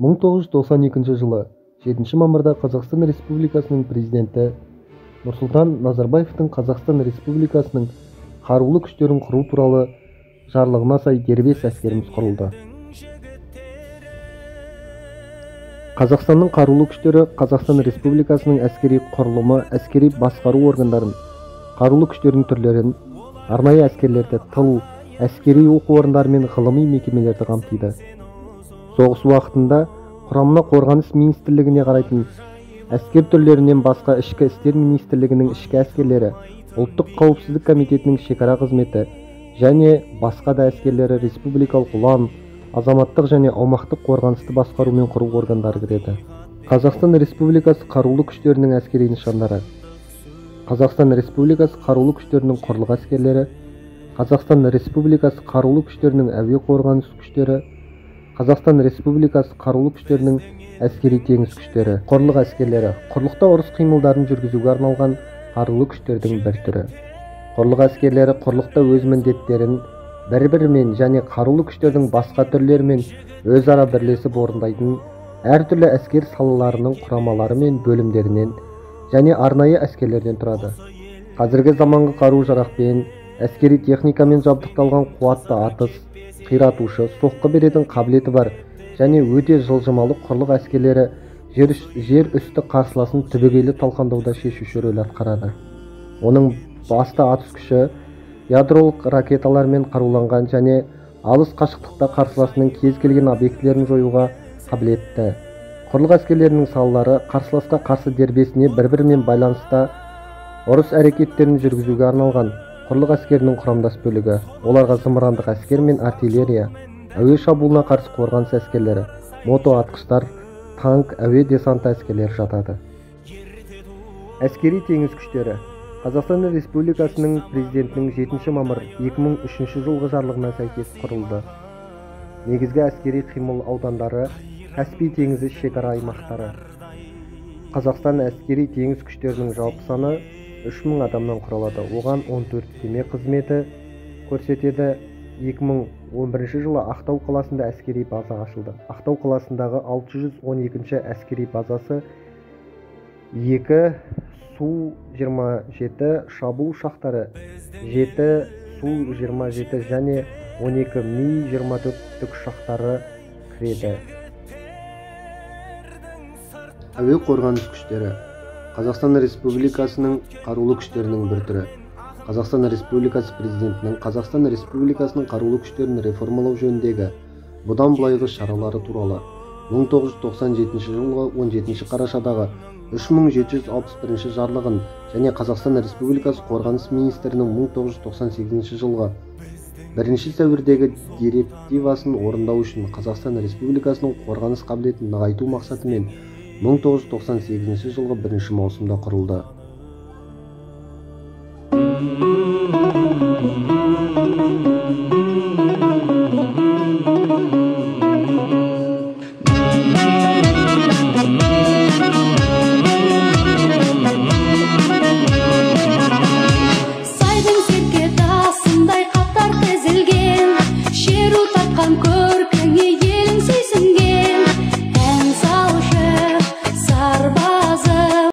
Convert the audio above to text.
1992 жылы 7 мамырда Қазақстан Республикасының президенті Нұрсұлтан Назарбаевтың Қазақстан Республикасының қарулы күштерін құру туралы жарлығына сай дербес әскеріміз құрылды. Қазақстанның қарулы күштері Қазақстан Республикасының әскери құрылымы, әскери басқару органдарын, қарулы күштердің түрлерін, арнайы әскерлерді, тыл, әскери оқу орындары мен ғылыми мекемелерді қамтиды. Соғыс уақытында құрамына қорғаныс министрлігіне қарайтын әскер түрлерінен басқа ішкі істер министрлігінің ішкі әскерлері, ұлттық қауіпсіздік комитетінің шекара қызметі және басқа да әскерлері республикалық ұлан, азаматтық және аумақтық қорғанысты басқару мен құру органдары кіреді. Қазақстан Республикасы қарулы күштерінің әскери нышандары: Қазақстан Республикасы қарулы күштерінің құрлық әскерлері, Қазақстан Республикасы қарулы күштерінің әуе қорғаныс күштері, Қазақстан Республикасы қарулы күштерінің әскери теңіз күштері. Құрлық әскерлері құрлықта ұрыс қимылдарын жүргізуге арналған қарулы күштердің бір түрі. Құрлық әскерлері құрлықта өз міндеттерін бір-бірімен және қарулы күштердің басқа түрлерімен өзара бірлесіп орындайтын әртүрлі әскер салаларының құрамалары мен бөлімдерінен және арнайы әскерлерден тұрады. Қазіргі заманғы қару-жарақпен, әскери техникамен жабдықталған қуатты атыс, қиратушы, соққы беретін қабілеті бар және өте жылжымалы құрлық әскерлері жер үсті қарсыласын түбегейлі талқандауда шешуші рөл атқарады. Оның басты атыс күші ядролық ракеталармен қаруланған және алыс қашықтықта қарсыласының кез келген объектілерін жоюға қабілетті. Құрлық әскерлерінің салалары қарсыласқа қарсы дербесіне бір-бірімен байланыста ұрыс әрекеттерін жүргізуге арналған құрлық әскерінің құрамдас бөлігі. Оларға зымырандық әскер мен артиллерия, әуе шабуылына қарсы қорғаныс әскерлері, мотоатқыштар, танк, әуе десанты әскерлері жатады. Әскери теңіз күштері Қазақстан Республикасының президентінің 7 мамыр 2003 жылғы жарлығына сәйкес құрылды. Негізгі әскери қимыл аудандары Каспий теңізі шекара аймақтары. Қазақстан әскери теңіз күштерінің жалпы саны 3000 адамнан құралады. Оған 14 кеме қызметі көрсетеді. 2011 жылы Ақтау қаласында әскери база ашылды. Ақтау қаласындағы 612 әскери базасы 2 Су-27 шабуыл ұшақтары, 7 Су-27 және 12 Ми-24 тікұшақтары кіреді. Әуе қорғаныс күштері Қазақстан Республикасының қарулы күштерінің бір түрі. Қазақстан Республикасы президентінің Қазақстан Республикасының қарулы күштерін реформалау жөніндегі бұдан былайғы шаралары туралы 1997 жылғы 17 қарашадағы 3761 жарлығын және Қазақстан Республикасы қорғаныс министрінің 1998 жылғы 1 сәуірдегі директивасын орындау үшін Қазақстан Республикасының қорғаныс қабілетін нығайту мақсатымен 1998 жылғы 1 маусымда құрылды.